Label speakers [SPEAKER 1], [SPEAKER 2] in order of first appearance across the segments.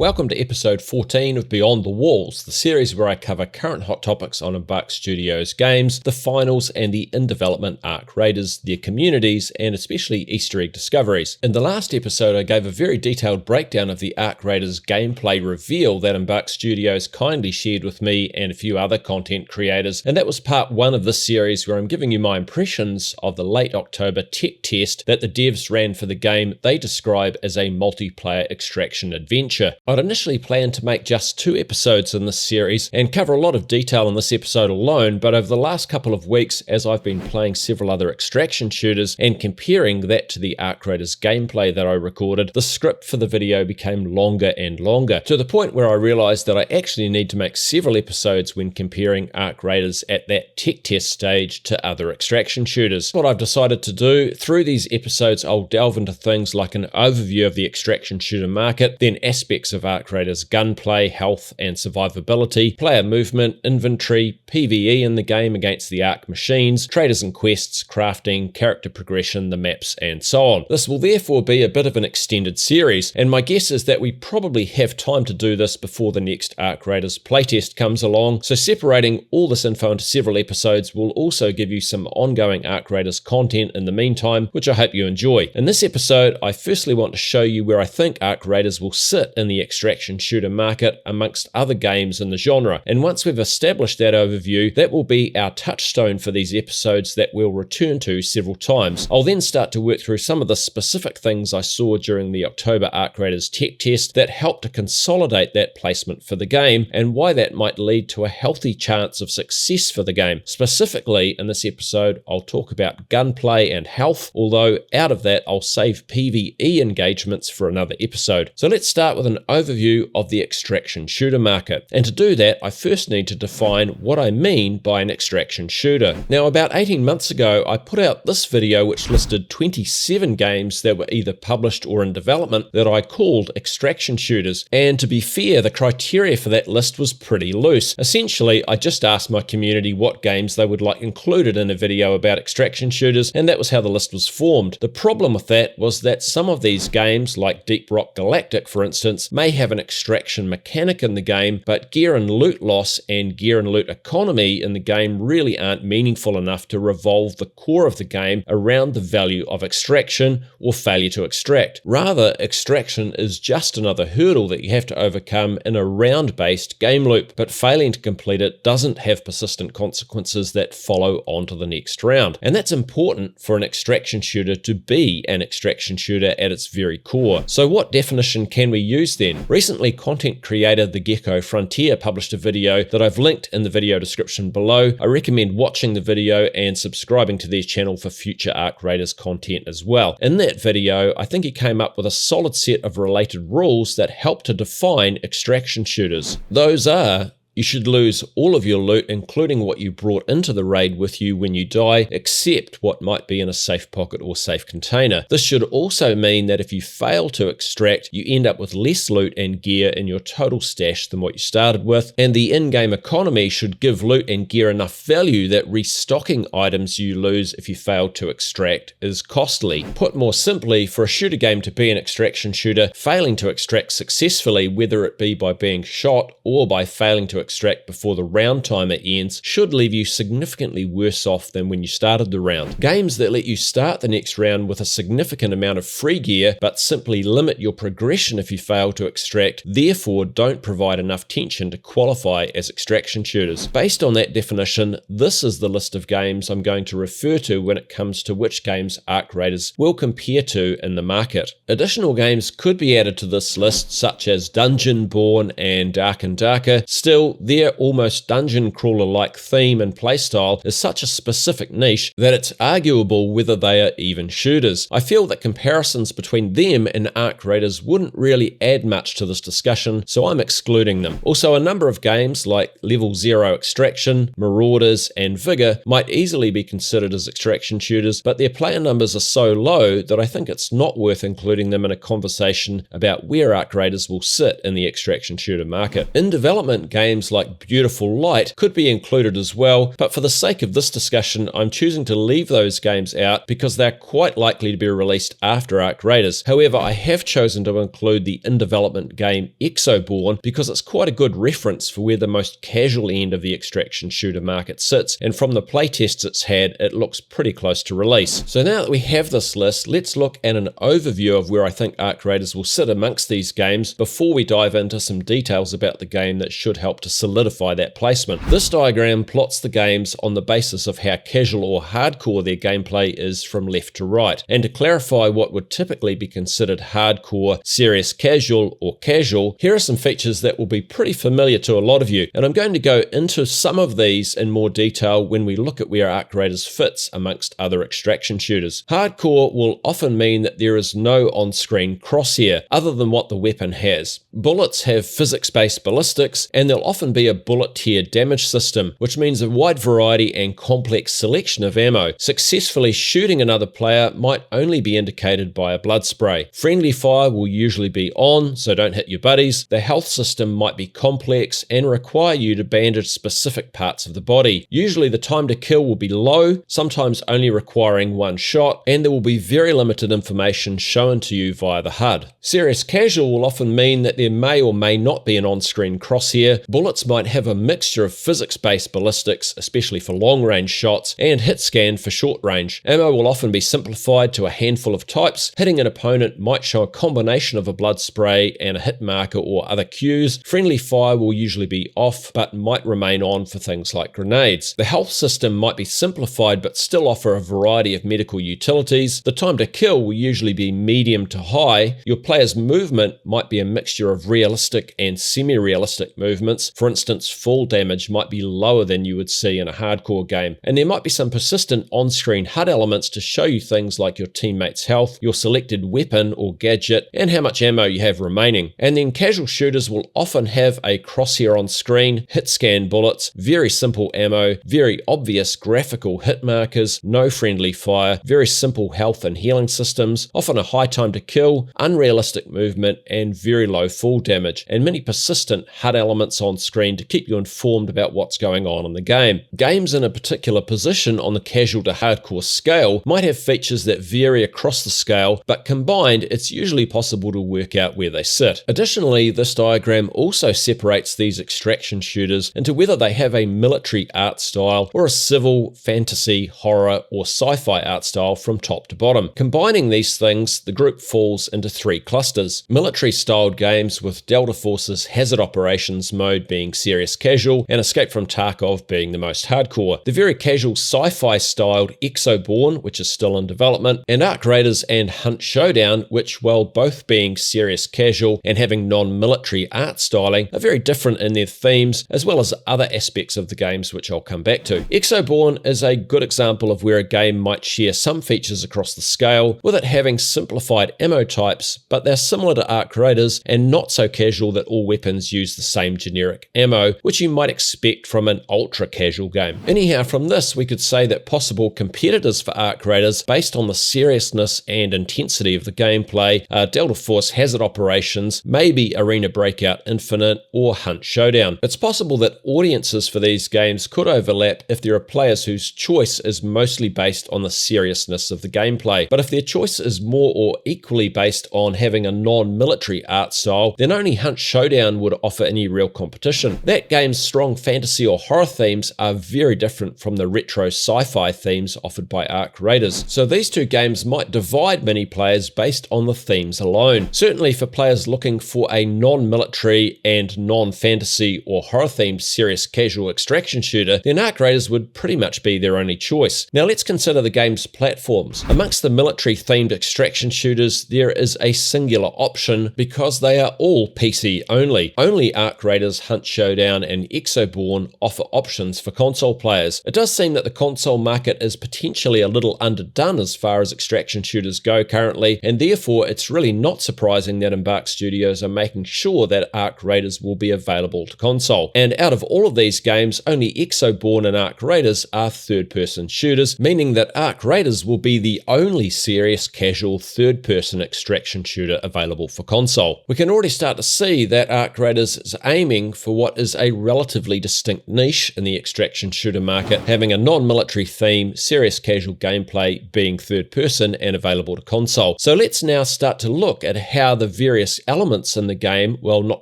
[SPEAKER 1] Welcome to episode 14 of Beyond the Walls, the series where I cover current hot topics on Embark Studios games, the finals and the in-development Ark Raiders, their communities, and especially Easter egg discoveries. In the last episode, I gave a very detailed breakdown of the Ark Raiders gameplay reveal that Embark Studios kindly shared with me and a few other content creators, and that was part 1 of this series where I'm giving you my impressions of the late October tech test that the devs ran for the game they describe as a multiplayer extraction adventure. I'd initially planned to make just 2 episodes in this series and cover a lot of detail in this episode alone, but over the last couple of weeks, as I've been playing several other extraction shooters and comparing that to the Ark Raiders gameplay that I recorded, the script for the video became longer and longer, to the point where I realized that I actually need to make several episodes when comparing Ark Raiders at that tech test stage to other extraction shooters. What I've decided to do, through these episodes I'll delve into things like an overview of the extraction shooter market, then aspects of Ark Raiders gunplay, health and survivability, player movement, inventory, PvE in the game against the Ark machines, traders and quests, crafting, character progression, the maps and so on. This will therefore be a bit of an extended series, and my guess is that we probably have time to do this before the next Ark Raiders playtest comes along, so separating all this info into several episodes will also give you some ongoing Ark Raiders content in the meantime, which I hope you enjoy. In this episode, I firstly want to show you where I think Ark Raiders will sit in the extraction shooter market amongst other games in the genre, and once we've established that overview, that will be our touchstone for these episodes that we'll return to several times. I'll then start to work through some of the specific things I saw during the October Ark Raiders tech test that helped to consolidate that placement for the game, and why that might lead to a healthy chance of success for the game. Specifically, in this episode, I'll talk about gunplay and health, although out of that I'll save PvE engagements for another episode. So let's start with an overview of the extraction shooter market. And to do that, I first need to define what I mean by an extraction shooter. Now, about 18 months ago, I put out this video which listed 27 games that were either published or in development that I called extraction shooters. And to be fair, the criteria for that list was pretty loose. Essentially, I just asked my community what games they would like included in a video about extraction shooters, and that was how the list was formed. The problem with that was that some of these games, like Deep Rock Galactic for instance, may have an extraction mechanic in the game, but gear and loot loss and gear and loot economy in the game really aren't meaningful enough to revolve the core of the game around the value of extraction or failure to extract. Rather, extraction is just another hurdle that you have to overcome in a round-based game loop, but failing to complete it doesn't have persistent consequences that follow on to the next round. And that's important for an extraction shooter to be an extraction shooter at its very core. So what definition can we use then? Recently, content creator The Gecko Frontier published a video that I've linked in the video description below. I recommend watching the video and subscribing to their channel for future Ark Raiders content as well. In that video, I think he came up with a solid set of related rules that help to define extraction shooters. Those are: you should lose all of your loot, including what you brought into the raid with you when you die, except what might be in a safe pocket or safe container. This should also mean that if you fail to extract, you end up with less loot and gear in your total stash than what you started with, and the in-game economy should give loot and gear enough value that restocking items you lose if you fail to extract is costly. Put more simply, for a shooter game to be an extraction shooter, failing to extract successfully, whether it be by being shot or by failing to extract before the round timer ends, should leave you significantly worse off than when you started the round. Games that let you start the next round with a significant amount of free gear but simply limit your progression if you fail to extract, therefore don't provide enough tension to qualify as extraction shooters. Based on that definition, this is the list of games I'm going to refer to when it comes to which games Ark Raiders will compare to in the market. Additional games could be added to this list, such as Dungeonborn and Dark and Darker. Still, their almost dungeon crawler-like theme and playstyle is such a specific niche that it's arguable whether they are even shooters. I feel that comparisons between them and Ark Raiders wouldn't really add much to this discussion, so I'm excluding them. Also, a number of games like Level 0 Extraction, Marauders, and Vigor might easily be considered as extraction shooters, but their player numbers are so low that I think it's not worth including them in a conversation about where Ark Raiders will sit in the extraction shooter market. In development, games games like Beautiful Light could be included as well, but for the sake of this discussion, I'm choosing to leave those games out because they're quite likely to be released after Arc Raiders. However, I have chosen to include the in-development game Exoborn because it's quite a good reference for where the most casual end of the extraction shooter market sits, and from the playtests it's had, it looks pretty close to release. So now that we have this list, let's look at an overview of where I think Arc Raiders will sit amongst these games before we dive into some details about the game that should help to solidify that placement. This diagram plots the games on the basis of how casual or hardcore their gameplay is from left to right. And to clarify what would typically be considered hardcore, serious casual, or casual, here are some features that will be pretty familiar to a lot of you, and I'm going to go into some of these in more detail when we look at where Arc Raiders fits amongst other extraction shooters. Hardcore will often mean that there is no on-screen crosshair other than what the weapon has. Bullets have physics-based ballistics, and there'll often be a bullet tier damage system, which means a wide variety and complex selection of ammo. Successfully shooting another player might only be indicated by a blood spray. Friendly fire will usually be on, so don't hit your buddies. The health system might be complex and require you to bandage specific parts of the body. Usually the time to kill will be low, sometimes only requiring one shot, and there will be very limited information shown to you via the HUD. Serious casual will often mean that there may or may not be an on-screen crosshair. Bullets might have a mixture of physics-based ballistics, especially for long-range shots, and hit scan for short range. Ammo will often be simplified to a handful of types. Hitting an opponent might show a combination of a blood spray and a hit marker or other cues. Friendly fire will usually be off, but might remain on for things like grenades. The health system might be simplified but still offer a variety of medical utilities. The time to kill will usually be medium to high. Your player's movement might be a mixture of realistic and semi-realistic movements. For instance, fall damage might be lower than you would see in a hardcore game. And there might be some persistent on-screen HUD elements to show you things like your teammate's health, your selected weapon or gadget, and how much ammo you have remaining. And then casual shooters will often have a crosshair on screen, hit scan bullets, very simple ammo, very obvious graphical hit markers, no friendly fire, very simple health and healing systems, often a high time to kill, unrealistic movement, and very low fall damage, and many persistent HUD elements on screen to keep you informed about what's going on in the game. Games in a particular position on the casual to hardcore scale might have features that vary across the scale, but combined, it's usually possible to work out where they sit. Additionally, this diagram also separates these extraction shooters into whether they have a military art style or a civil, fantasy, horror, or sci-fi art style from top to bottom. Combining these things, the group falls into three clusters. Military-styled games with Delta Force's Hazard Operations mode being serious casual, and Escape from Tarkov being the most hardcore. The very casual sci-fi styled Exoborn, which is still in development, and Arc Raiders and Hunt Showdown, which, while both being serious casual and having non-military art styling, are very different in their themes, as well as other aspects of the games which I'll come back to. Exoborn is a good example of where a game might share some features across the scale, with it having simplified ammo types, but they're similar to Arc Raiders and not so casual that all weapons use the same generic ammo, which you might expect from an ultra-casual game. Anyhow, from this we could say that possible competitors for Arc Raiders, based on the seriousness and intensity of the gameplay, are Delta Force Hazard Operations, maybe Arena Breakout Infinite, or Hunt Showdown. It's possible that audiences for these games could overlap if there are players whose choice is mostly based on the seriousness of the gameplay, but if their choice is more or equally based on having a non-military art style, then only Hunt Showdown would offer any real competition. That game's strong fantasy or horror themes are very different from the retro sci-fi themes offered by Arc Raiders, so these two games might divide many players based on the themes alone. Certainly for players looking for a non-military and non-fantasy or horror-themed serious casual extraction shooter, then Arc Raiders would pretty much be their only choice. Now let's consider the game's platforms. Amongst the military-themed extraction shooters, there is a singular option because they are all PC only. Only Arc Raiders, Hunt Showdown, and Exoborn offer options for console players. It does seem that the console market is potentially a little underdone as far as extraction shooters go currently, and therefore it's really not surprising that Embark Studios are making sure that Arc Raiders will be available to console. And out of all of these games, only Exoborn and Arc Raiders are third-person shooters, meaning that Arc Raiders will be the only serious casual third-person extraction shooter available for console. We can already start to see that Arc Raiders is aiming for for what is a relatively distinct niche in the extraction shooter market, having a non-military theme, serious casual gameplay, being third person and available to console. So let's now start to look at how the various elements in the game, well, not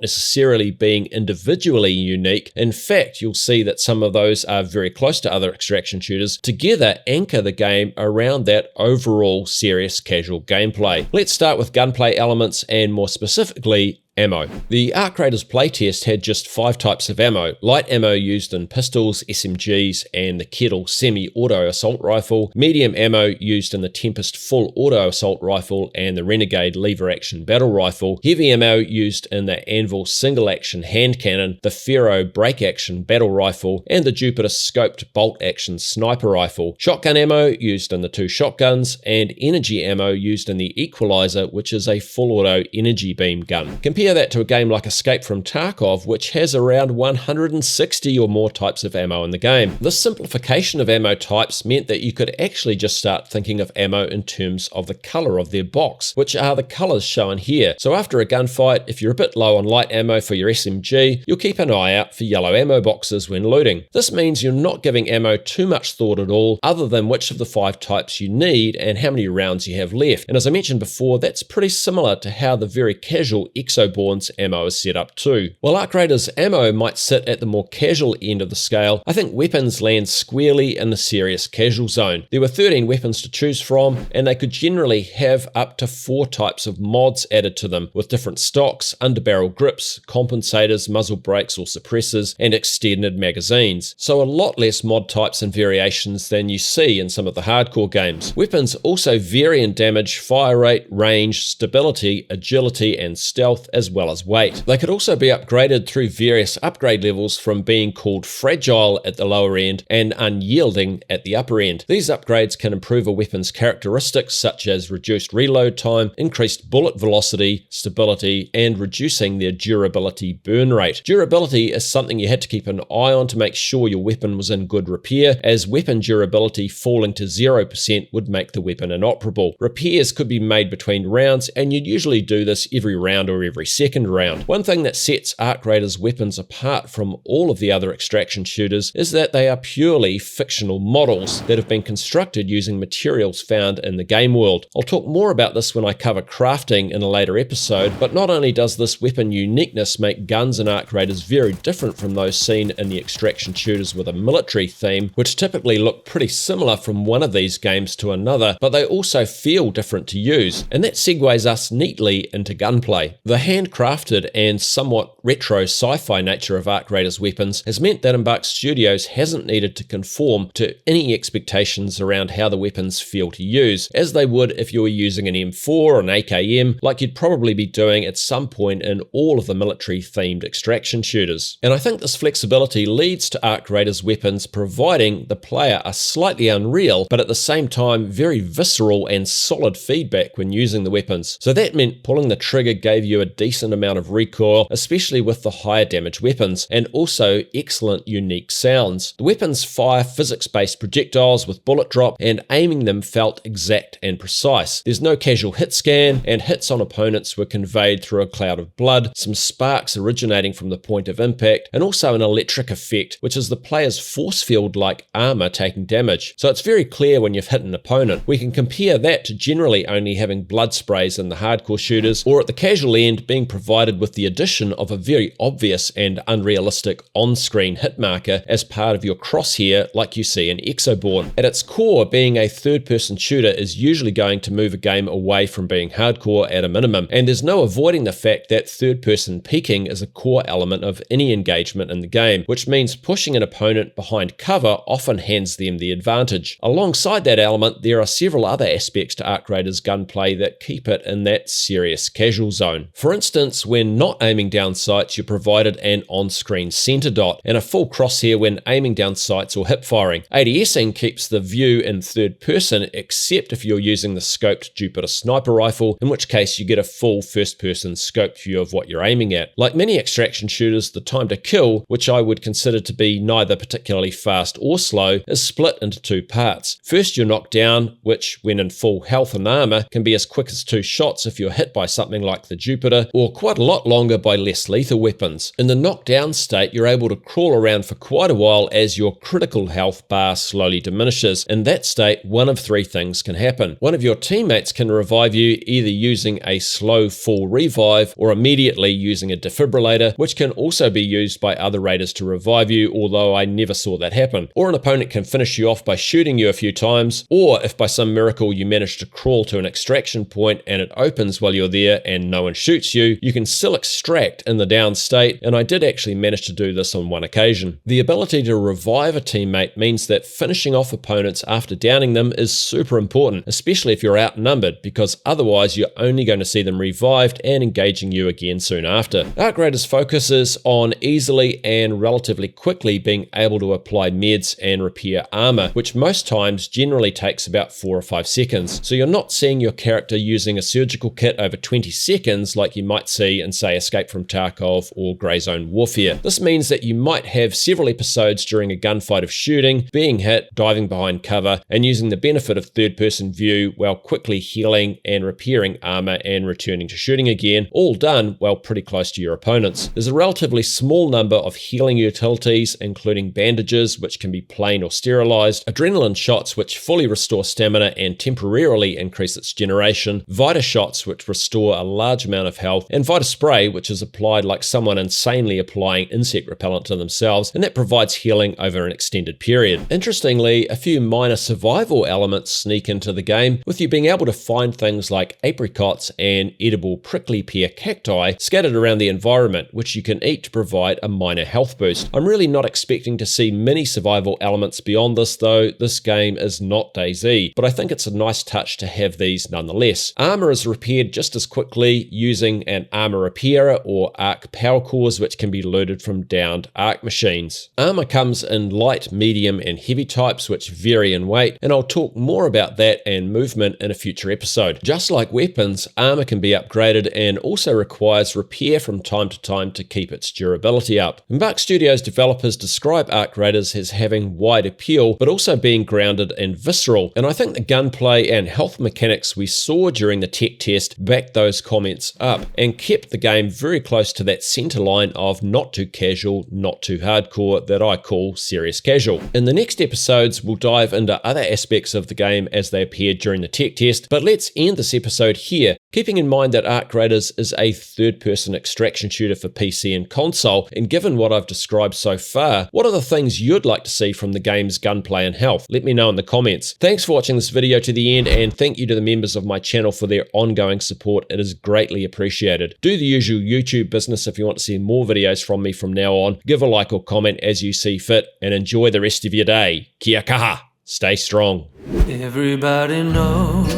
[SPEAKER 1] necessarily being individually unique, in fact you'll see that some of those are very close to other extraction shooters, together anchor the game around that overall serious casual gameplay. Let's start with gunplay elements and more specifically ammo. The Arc Raiders playtest had just 5 types of ammo: light ammo used in pistols, SMGs, and the Kettle semi-auto assault rifle, medium ammo used in the Tempest full auto assault rifle and the Renegade lever-action battle rifle, heavy ammo used in the Anvil single-action hand cannon, the Pharaoh break-action battle rifle, and the Jupiter scoped bolt-action sniper rifle, shotgun ammo used in the 2 shotguns, and energy ammo used in the Equalizer, which is a full-auto energy beam gun. Compare that to a game like Escape from Tarkov, which has around 160 or more types of ammo in the game. This simplification of ammo types meant that you could actually just start thinking of ammo in terms of the color of their box, which are the colors shown here. So after a gunfight, if you're a bit low on light ammo for your SMG, you'll keep an eye out for yellow ammo boxes when looting. This means you're not giving ammo too much thought at all, other than which of the 5 types you need and how many rounds you have left. And as I mentioned before, that's pretty similar to how the very casual Exoborn's ammo is set up too. While Arc Raiders ammo might sit at the more casual end of the scale, I think weapons land squarely in the serious casual zone. There were 13 weapons to choose from, and they could generally have up to 4 types of mods added to them, with different stocks, underbarrel grips, compensators, muzzle brakes or suppressors, and extended magazines. So a lot less mod types and variations than you see in some of the hardcore games. Weapons also vary in damage, fire rate, range, stability, agility, and stealth, as well as weight. They could also be upgraded through various upgrade levels, from being called fragile at the lower end and unyielding at the upper end. These upgrades can improve a weapon's characteristics such as reduced reload time, increased bullet velocity, stability, and reducing their durability burn rate. Durability is something you had to keep an eye on to make sure your weapon was in good repair, as weapon durability falling to 0% would make the weapon inoperable. Repairs could be made between rounds, and you'd usually do this every round or every second round. One thing that sets Arc Raiders weapons apart from all of the other extraction shooters is that they are purely fictional models that have been constructed using materials found in the game world. I'll talk more about this when I cover crafting in a later episode, but not only does this weapon uniqueness make guns in Arc Raiders very different from those seen in the extraction shooters with a military theme, which typically look pretty similar from one of these games to another, but they also feel different to use, and that segues us neatly into gunplay. The handcrafted and somewhat retro sci-fi nature of Arc Raiders weapons has meant that Embark Studios hasn't needed to conform to any expectations around how the weapons feel to use, as they would if you were using an M4 or an AKM, like you'd probably be doing at some point in all of the military-themed extraction shooters. And I think this flexibility leads to Arc Raiders weapons providing the player a slightly unreal, but at the same time very visceral and solid feedback when using the weapons. So that meant pulling the trigger gave you a decent amount of recoil, especially with the higher damage weapons, and also excellent unique sounds. The weapons fire physics-based projectiles with bullet drop, and aiming them felt exact and precise. There's no casual hit scan, and hits on opponents were conveyed through a cloud of blood, some sparks originating from the point of impact, and also an electric effect, which is the player's force field-like armor taking damage. So it's very clear when you've hit an opponent. We can compare that to generally only having blood sprays in the hardcore shooters, or at the casual end being provided with the addition of a very obvious and unrealistic on-screen hit marker as part of your crosshair like you see in Exoborn. At its core, being a third-person shooter is usually going to move a game away from being hardcore at a minimum, and there's no avoiding the fact that third-person peeking is a core element of any engagement in the game, which means pushing an opponent behind cover often hands them the advantage. Alongside that element, there are several other aspects to Arc Raiders gunplay that keep it in that serious casual zone. For instance, when not aiming down sights, you're provided an on-screen center dot and a full crosshair when aiming down sights or hip firing. ADSing keeps the view in third person, except if you're using the scoped Jupiter sniper rifle, in which case you get a full first-person scoped view of what you're aiming at. Like many extraction shooters, the time to kill, which I would consider to be neither particularly fast or slow, is split into 2 parts. First, you're knocked down, which, when in full health and armor, can be as quick as 2 shots if you're hit by something like the Jupiter, or quite a lot longer by less lethal weapons. In the knockdown state, you're able to crawl around for quite a while as your critical health bar slowly diminishes. In that state, one of three things can happen. One of your teammates can revive you either using a slow full revive or immediately using a defibrillator, which can also be used by other raiders to revive you, although I never saw that happen. Or an opponent can finish you off by shooting you a few times, or if by some miracle you manage to crawl to an extraction point and it opens while you're there and no one shoots you, you can still extract in the down state, and I did actually manage to do this on one occasion. The ability to revive a teammate means that finishing off opponents after downing them is super important, especially if you're outnumbered, because otherwise you're only going to see them revived and engaging you again soon after. Arc Raiders focuses on easily and relatively quickly being able to apply meds and repair armor, which most times generally takes about 4 or 5 seconds. So you're not seeing your character using a surgical kit over 20 seconds like you might see in, say, Escape from Tarkov or Grey Zone Warfare. This means that you might have several episodes during a gunfight of shooting, being hit, diving behind cover, and using the benefit of third-person view while quickly healing and repairing armor and returning to shooting again, all done while pretty close to your opponents. There's a relatively small number of healing utilities, including bandages, which can be plain or sterilized, adrenaline shots, which fully restore stamina and temporarily increase its generation, Vita shots, which restore a large amount of health, and Vita spray, which is applied like someone insanely applying insect repellent to themselves, and that provides healing over an extended period. Interestingly, a few minor survival elements sneak into the game, with you being able to find things like apricots and edible prickly pear cacti scattered around the environment, which you can eat to provide a minor health boost. I'm really not expecting to see many survival elements beyond this though. This game is not DayZ, but I think it's a nice touch to have these nonetheless. Armor is repaired just as quickly using an armor repairer or arc power cores, which can be looted from downed arc machines. Armor comes in light, medium, and heavy types, which vary in weight, and I'll talk more about that and movement in a future episode. Just like weapons, armor can be upgraded and also requires repair from time to time to keep its durability up. Embark Studios developers describe Arc Raiders as having wide appeal, but also being grounded and visceral, and I think the gunplay and health mechanics we saw during the tech test backed those comments up and kept the game very close to that center line of not too casual, not too hardcore that I call serious casual. In the next episodes, we'll dive into other aspects of the game as they appeared during the tech test, but let's end this episode here, keeping in mind that Arc Raiders is a third-person extraction shooter for PC and console, and given what I've described so far, what are the things you'd like to see from the game's gunplay and health? Let me know in the comments. Thanks for watching this video to the end, and thank you to the members of my channel for their ongoing support. It is greatly appreciated. Do the usual YouTube business if you want to see more videos from me from now on. Give a like or comment as you see fit, and enjoy the rest of your day. Kia kaha! Stay strong.
[SPEAKER 2] Everybody knows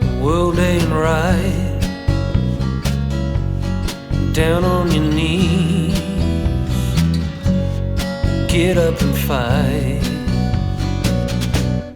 [SPEAKER 2] the world ain't right. Down on your knees, get up and fight.